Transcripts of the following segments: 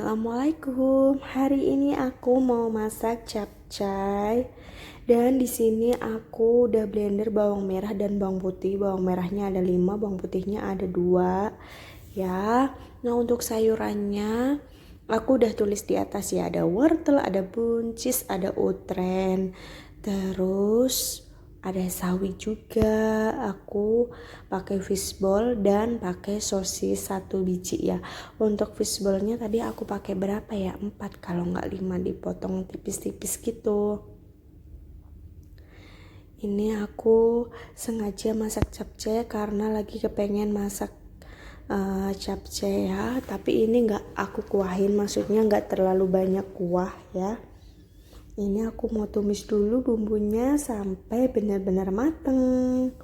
Assalamualaikum. Hari ini aku mau masak capcay. Dan di sini aku udah blender bawang merah dan bawang putih. Bawang merahnya ada 5, bawang putihnya ada 2. Ya. Nah, untuk sayurannya aku udah tulis di atas ya, ada wortel, ada buncis, ada utren. Terus ada sawi juga. Aku pakai fishball dan pakai sosis 1 biji ya. Untuk fishballnya tadi aku pakai berapa ya, 4 kalau nggak 5, dipotong tipis-tipis gitu. Ini aku sengaja masak capcay karena lagi kepengen masak capcay ya, tapi ini nggak aku kuahin, maksudnya nggak terlalu banyak kuah ya. Ini aku mau tumis dulu bumbunya sampai benar-benar mateng.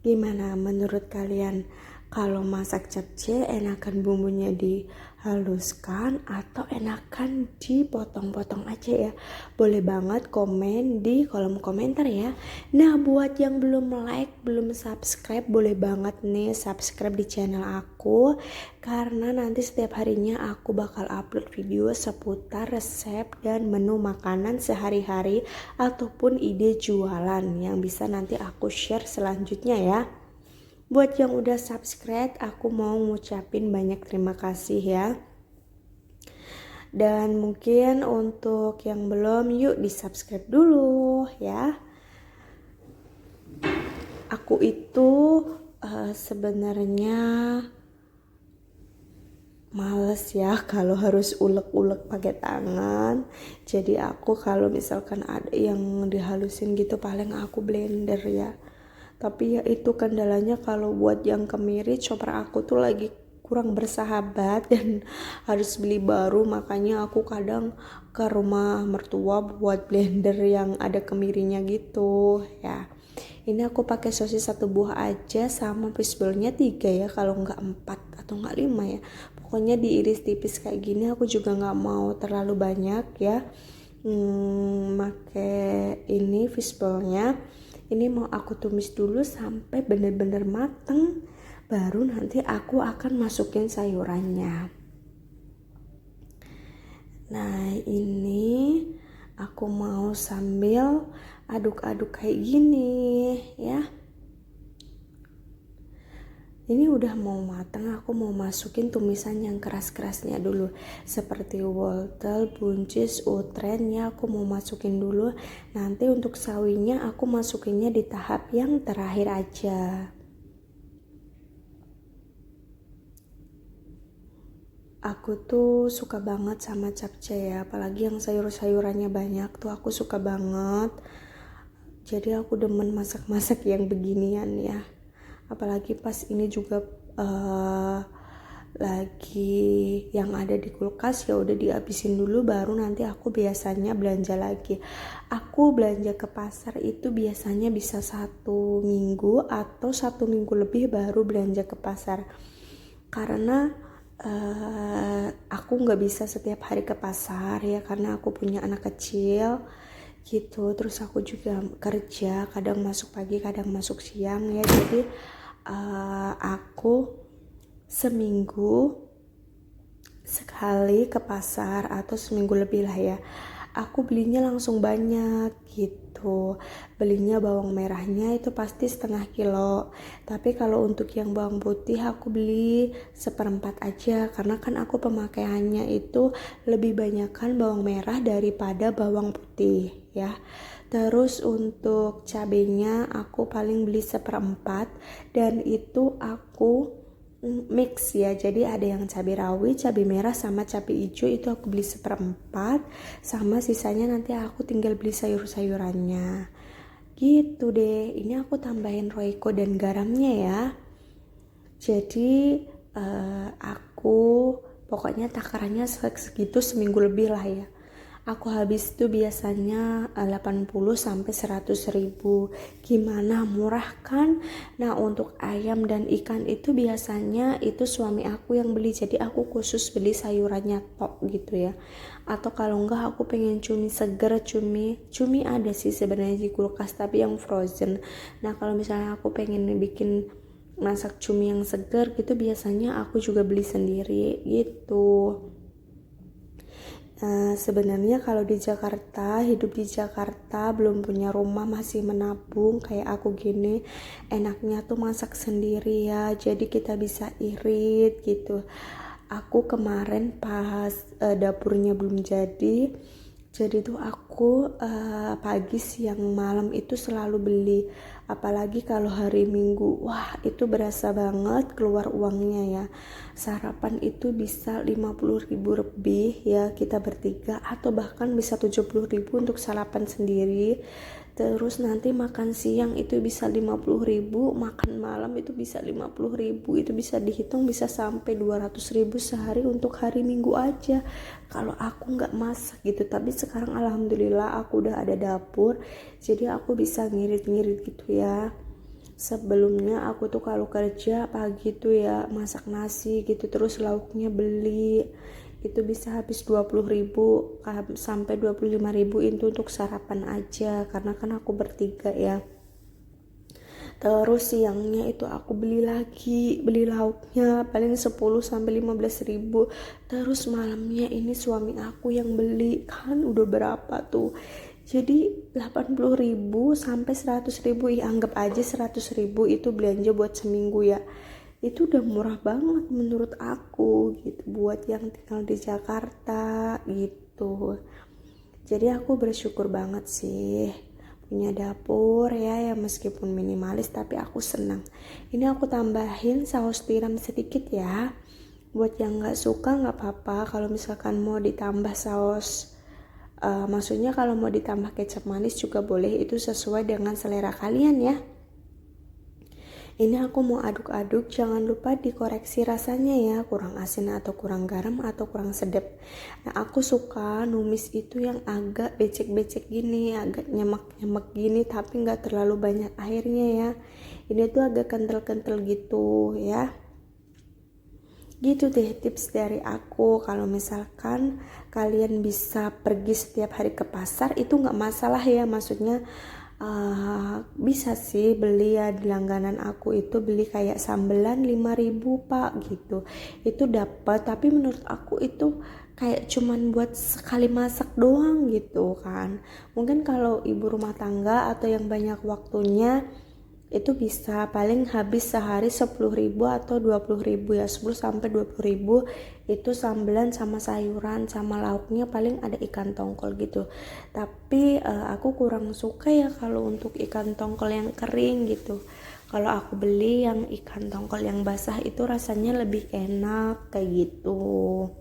Gimana menurut kalian? Kalau masak capcay enakan bumbunya dihaluskan atau enakan dipotong-potong aja ya? Boleh banget komen di kolom komentar ya. Nah, buat yang belum like, belum subscribe, boleh banget nih subscribe di channel aku. Karena nanti setiap harinya aku bakal upload video seputar resep dan menu makanan sehari-hari ataupun ide jualan yang bisa nanti aku share selanjutnya ya. Buat yang udah subscribe, aku mau ngucapin banyak terima kasih ya. Dan mungkin untuk yang belum, yuk di subscribe dulu ya. Aku itu sebenarnya males ya kalau harus ulek-ulek pakai tangan. Jadi aku kalau misalkan ada yang dihalusin gitu paling aku blender ya. Tapi ya itu kendalanya kalau buat yang kemiri chopper aku tuh lagi kurang bersahabat dan harus beli baru, makanya aku kadang ke rumah mertua buat blender yang ada kemirinya gitu ya. Ini aku pakai sosis 1 buah aja sama fishballnya 3 ya, kalau nggak 4 atau nggak 5 ya. Pokoknya diiris tipis kayak gini, aku juga nggak mau terlalu banyak ya. Pakai ini fishballnya. Ini mau aku tumis dulu sampai benar-benar mateng, baru nanti aku akan masukin sayurannya. Nah, ini aku mau sambil aduk-aduk kayak gini ya. Ini udah mau matang, aku mau masukin tumisan yang keras-kerasnya dulu, seperti wortel, buncis, utren ya, aku mau masukin dulu. Nanti untuk sawinya aku masukinnya di tahap yang terakhir aja. Aku tuh suka banget sama capcay ya, apalagi yang sayur-sayurannya banyak tuh aku suka banget. Jadi aku demen masak-masak yang beginian ya. Apalagi pas ini juga lagi yang ada di kulkas, ya udah dihabisin dulu baru nanti aku biasanya belanja lagi. Aku belanja ke pasar itu biasanya bisa 1 minggu atau 1 minggu lebih baru belanja ke pasar, karena aku nggak bisa setiap hari ke pasar ya, karena aku punya anak kecil gitu. Terus aku juga kerja, kadang masuk pagi kadang masuk siang ya. Jadi aku seminggu sekali ke pasar atau seminggu lebih lah ya. Aku belinya langsung banyak gitu. Belinya bawang merahnya itu pasti 1/2 kilo. Tapi kalau untuk yang bawang putih aku beli 1/4 aja, karena kan aku pemakaiannya itu lebih banyakkan bawang merah daripada bawang putih ya. Terus untuk cabenya aku paling beli 1/4, dan itu aku mix ya, jadi ada yang cabai rawit, cabai merah sama cabai hijau itu aku beli 1/4, sama sisanya nanti aku tinggal beli sayur-sayurannya gitu deh. Ini aku tambahin roiko dan garamnya ya. Jadi aku pokoknya takarannya segitu seminggu lebih lah ya. Aku habis tuh biasanya 80 sampai 100 ribu. Gimana, murah kan? Nah, untuk ayam dan ikan itu biasanya itu suami aku yang beli, jadi aku khusus beli sayurannya tok gitu ya. Atau kalau enggak aku pengen cumi seger, cumi ada sih sebenarnya di kulkas tapi yang frozen. Nah, kalau misalnya aku pengen bikin masak cumi yang seger gitu, biasanya aku juga beli sendiri gitu. Sebenarnya kalau di Jakarta, hidup di Jakarta belum punya rumah, masih menabung kayak aku gini, enaknya tuh masak sendiri ya, jadi kita bisa irit gitu. Aku kemarin pas dapurnya belum jadi tuh aku pagi siang malam itu selalu beli, apalagi kalau hari Minggu, wah itu berasa banget keluar uangnya ya. Sarapan itu bisa 50.000 lebih ya kita bertiga, atau bahkan bisa 70.000 untuk sarapan sendiri. Terus nanti makan siang itu bisa 50.000, makan malam itu bisa 50.000, itu bisa dihitung bisa sampai 200.000 sehari untuk hari Minggu aja kalau aku nggak masak gitu. Tapi sekarang alhamdulillah aku udah ada dapur, jadi aku bisa ngirit-ngirit gitu ya. Sebelumnya aku tuh kalau kerja pagi tuh ya masak nasi gitu, terus lauknya beli, itu bisa habis 20.000 sampai 25.000 itu untuk sarapan aja, karena kan aku bertiga ya. Terus siangnya itu aku beli lauknya paling 10 sampai 15.000. Terus malamnya ini suami aku yang beli, kan udah berapa tuh, jadi 80.000 sampai 100.000 ya, anggap aja 100.000 itu belanja buat seminggu ya. Itu udah murah banget menurut aku gitu buat yang tinggal di Jakarta gitu. Jadi aku bersyukur banget sih punya dapur ya meskipun minimalis tapi aku senang. Ini aku tambahin saus tiram sedikit ya. Buat yang nggak suka nggak apa-apa kalau misalkan mau ditambah saus. Maksudnya kalau mau ditambah kecap manis juga boleh, itu sesuai dengan selera kalian ya. Ini aku mau aduk-aduk, jangan lupa dikoreksi rasanya ya, kurang asin atau kurang garam atau kurang sedap. Nah aku suka numis itu yang agak becek-becek gini, agak nyemek-nyemek gini, tapi nggak terlalu banyak airnya ya. Ini tuh agak kental-kental gitu ya. Gitu deh tips dari aku. Kalau misalkan kalian bisa pergi setiap hari ke pasar itu nggak masalah ya, maksudnya bisa sih beli ya. Di langganan aku itu beli kayak sambelan 5.000 pak gitu, itu dapat. Tapi menurut aku itu kayak cuman buat sekali masak doang gitu kan. Mungkin kalau ibu rumah tangga atau yang banyak waktunya itu bisa paling habis sehari 10.000 atau 20.000 ya, 10 sampai 20.000 itu sambelan sama sayuran sama lauknya, paling ada ikan tongkol gitu. Tapi aku kurang suka ya kalau untuk ikan tongkol yang kering gitu. Kalau aku beli yang ikan tongkol yang basah itu rasanya lebih enak kayak gitu.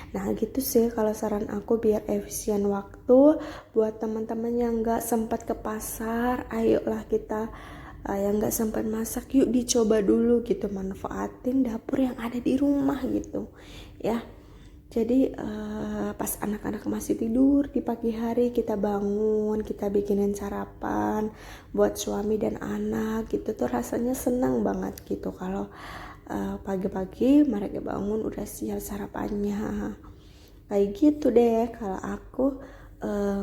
Nah gitu sih kalau saran aku biar efisien waktu. Buat teman-teman yang gak sempat ke pasar, ayolah kita yang gak sempat masak, yuk dicoba dulu gitu, manfaatin dapur yang ada di rumah gitu ya. Jadi pas anak-anak masih tidur di pagi hari kita bangun, kita bikinin sarapan buat suami dan anak gitu, tuh rasanya senang banget gitu kalau pagi-pagi mereka bangun udah siap sarapannya. Kayak gitu deh kalau aku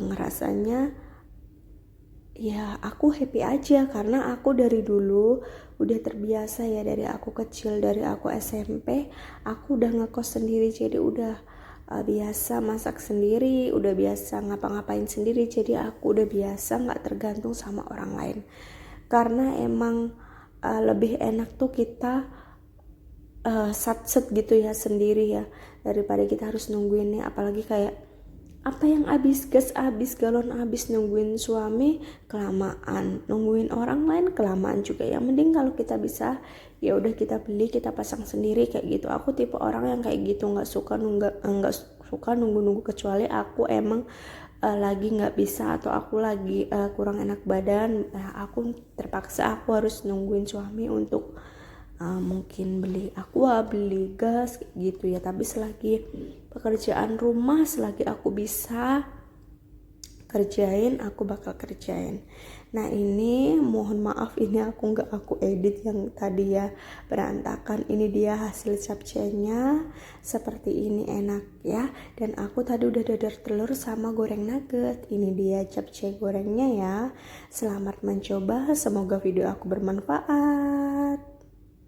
ngerasanya ya aku happy aja, karena aku dari dulu udah terbiasa ya, dari aku kecil, dari aku SMP aku udah ngekos sendiri, jadi udah biasa masak sendiri, udah biasa ngapa-ngapain sendiri, jadi aku udah biasa nggak tergantung sama orang lain. Karena emang lebih enak tuh kita satset gitu ya sendiri ya, daripada kita harus nungguin nih, apalagi kayak apa yang habis gas, habis galon, habis nungguin suami kelamaan, nungguin orang lain kelamaan juga. Yang mending kalau kita bisa ya udah kita beli, kita pasang sendiri kayak gitu. Aku tipe orang yang kayak gitu, nggak suka nunggu-nunggu, kecuali aku emang lagi nggak bisa atau aku lagi kurang enak badan, aku terpaksa aku harus nungguin suami untuk mungkin beli aqua, beli gas gitu ya. Tapi selagi pekerjaan rumah, selagi aku bisa kerjain, aku bakal kerjain. Nah ini mohon maaf, ini aku nggak aku edit yang tadi ya berantakan. Ini dia hasil capcaynya, seperti ini enak ya. Dan aku tadi udah dadar telur sama goreng nugget. Ini dia capcay gorengnya ya. Selamat mencoba, semoga video aku bermanfaat.